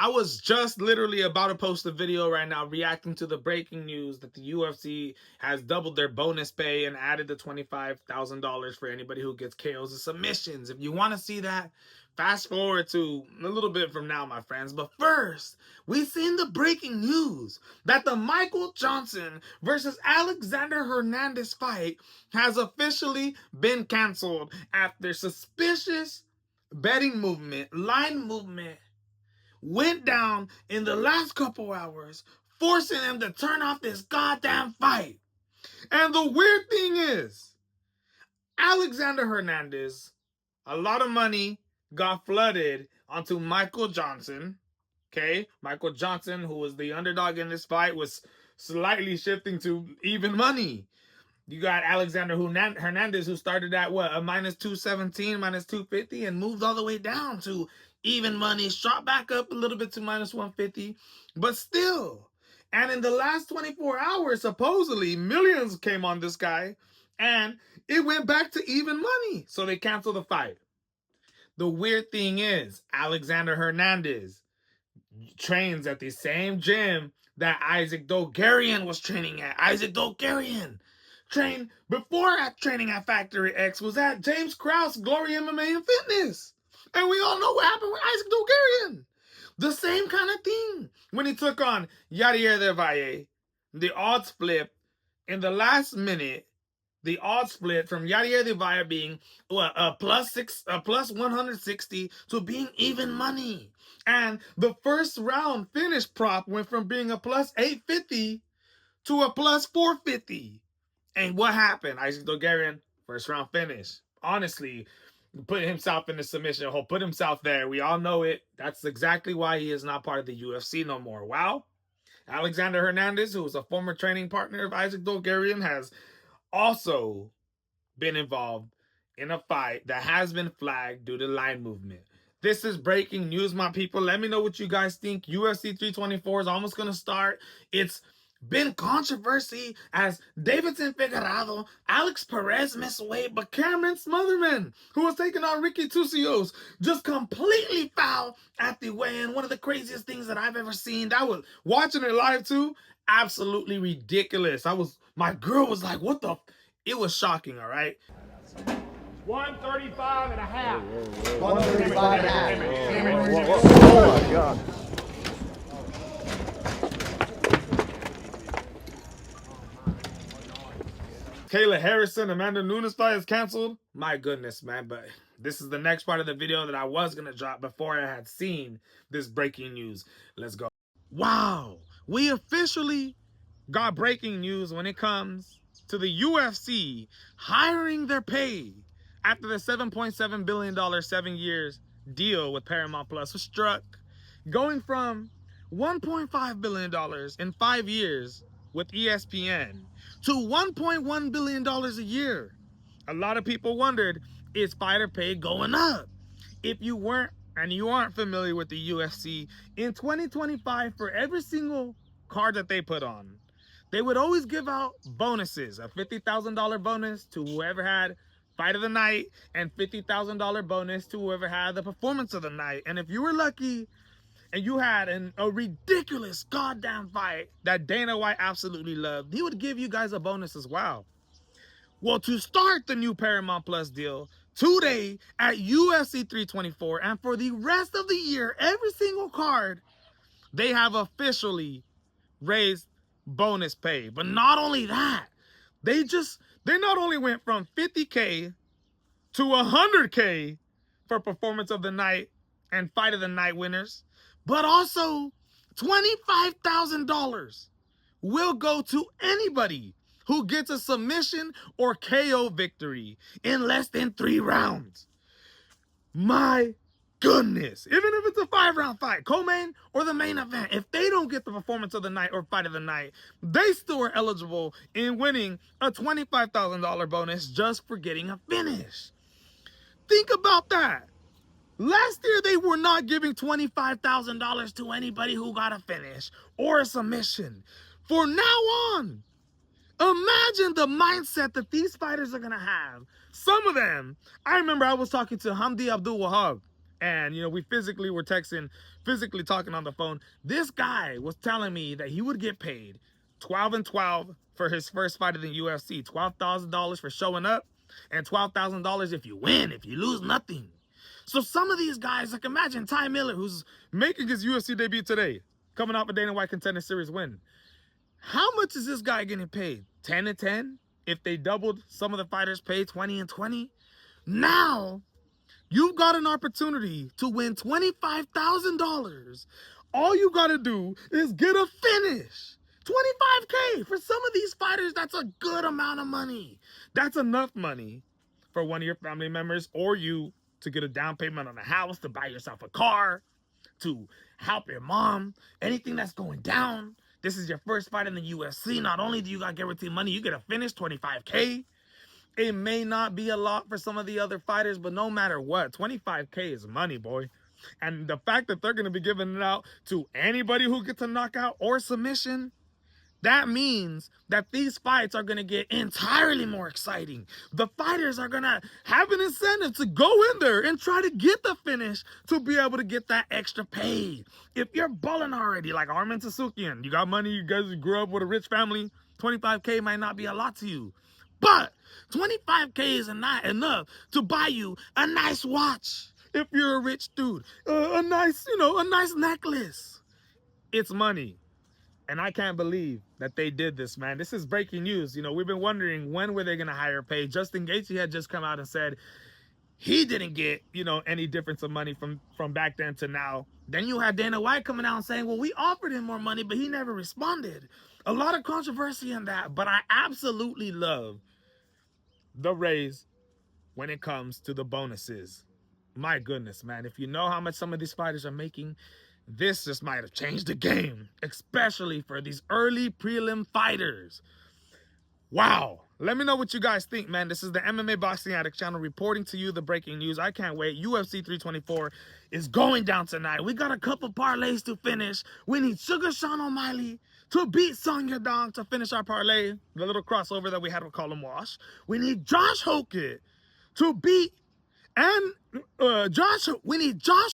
I was just literally about to post a video right now reacting to the breaking news that the UFC has doubled their bonus pay and added the $25,000 for anybody who gets KOs and submissions. If you want to see that, fast forward to a little bit from now, my friends. But first, we've seen the breaking news that the Michael Johnson versus Alexander Hernandez fight has officially been canceled after suspicious betting movement, line movement, went down in the last couple hours, forcing them to turn off this goddamn fight. And the weird thing is, Alexander Hernandez, a lot of money got flooded onto Michael Johnson. Okay, Michael Johnson, who was the underdog in this fight, was slightly shifting to even money. You got Alexander Hernandez, who started at what, a minus 217, minus 250, and moved all the way down to even money, shot back up a little bit to minus 150, but still. And in the last 24 hours, supposedly, millions came on this guy, and it went back to even money. So they canceled the fight. The weird thing is, Alexander Hernandez trains at the same gym that Isaac Dogarian was training at. Isaac Dogarian trained before training at Factory X, was at James Krause Glory MMA and Fitness. And we all know what happened with Isaac Dogarian. The same kind of thing. When he took on Yadier del Valle, the odds flipped in the last minute. The odds split from Yadier del Valle being a plus 160 to being even money. And the first round finish prop went from being a plus 850 to a plus 450. And what happened? Isaac Dogarian, first round finish. Honestly, put himself in the submission hole, put himself there. We all know it. That's exactly why he is not part of the UFC no more. Wow. Alexander Hernandez, who was a former training partner of Isaac Dogarian, has also been involved in a fight that has been flagged due to line movement. This is breaking news, my people. Let me know what you guys think. UFC 324 is almost going to start. It's been controversy as Davidson Figueroa, Alex Perez missed weight, but Cameron Smotherman, who was taking on Ricky Tucios, just completely fouled at the weigh-in. One of the craziest things that I've ever seen. That was watching it live too. Absolutely ridiculous. My girl was like, what the? It was shocking, all right? 135 and a half. 135 and a half. Oh my God. Kayla Harrison, Amanda Nunes fight is canceled. My goodness, man. But this is the next part of the video that I was going to drop before I had seen this breaking news. Let's go. Wow. We officially got breaking news when it comes to the UFC hiring their pay after the $7.7 billion 7 years deal with Paramount Plus was struck, going from $1.5 billion in 5 years with ESPN to $1.1 billion a year. A lot of people wondered, is fighter pay going up? If you weren't and you aren't familiar with the UFC, in 2025, for every single card that they put on, they would always give out bonuses, a $50,000 bonus to whoever had fight of the night and $50,000 bonus to whoever had the performance of the night. And if you were lucky and you had a ridiculous goddamn fight that Dana White absolutely loved, he would give you guys a bonus as well. Well, to start the new Paramount Plus deal today at UFC 324 and for the rest of the year, every single card, they have officially raised bonus pay. But not only that, they not only went from 50K to 100K for performance of the night and fight of the night winners, but also $25,000 will go to anybody who gets a submission or KO victory in less than 3 rounds. My goodness. Even if it's a 5-round fight, co-main or the main event, if they don't get the performance of the night or fight of the night, they still are eligible in winning a $25,000 bonus just for getting a finish. Think about that. Last year, they were not giving $25,000 to anybody who got a finish or a submission. For now on, imagine the mindset that these fighters are going to have. Some of them, I remember I was talking to Hamdi Abdul Wahab, And, you know, we physically were texting, physically talking on the phone. This guy was telling me that he would get paid 12 and 12 for his first fight in the UFC. $12,000 for showing up and $12,000 if you win. If you lose, nothing. So some of these guys, like imagine Ty Miller, who's making his UFC debut today, coming off a Dana White Contender Series win. How much is this guy getting paid? 10 and 10? If they doubled some of the fighters paid 20 and 20? Now, you've got an opportunity to win $25,000. All you got to do is get a finish. $25K. For some of these fighters, that's a good amount of money. That's enough money for one of your family members or you to get a down payment on a house, to buy yourself a car, to help your mom, anything that's going down. This is your first fight in the UFC. Not only do you got guaranteed money, you get a finish, $25K. It may not be a lot for some of the other fighters, but no matter what, $25K is money, boy. And the fact that they're going to be giving it out to anybody who gets a knockout or submission, that means that these fights are going to get entirely more exciting. The fighters are going to have an incentive to go in there and try to get the finish to be able to get that extra pay. If you're balling already, like Arman Tsutsukian, you got money, you guys grew up with a rich family, $25K might not be a lot to you. But $25K is not enough to buy you a nice watch. If you're a rich dude, a nice necklace. It's money. And I can't believe that they did this, man. This is breaking news. You know, we've been wondering when were they going to hire pay. Justin Gaethje had just come out and said he didn't get, you know, any difference of money from back then to now. Then you had Dana White coming out and saying, well, we offered him more money, but he never responded. A lot of controversy in that, but I absolutely love the raise when it comes to the bonuses. My goodness, man. If you know how much some of these fighters are making, this just might have changed the game, especially for these early prelim fighters. Wow. Let me know what you guys think, man. This is the MMA Boxing Addict channel reporting to you the breaking news. I can't wait. UFC 324 is going down tonight. We got a couple parlays to finish. We need Sugar Sean O'Malley to beat Song Yadong to finish our parlay, the little crossover that we had with Colin Walsh. We need Josh Hokett to beat we need Josh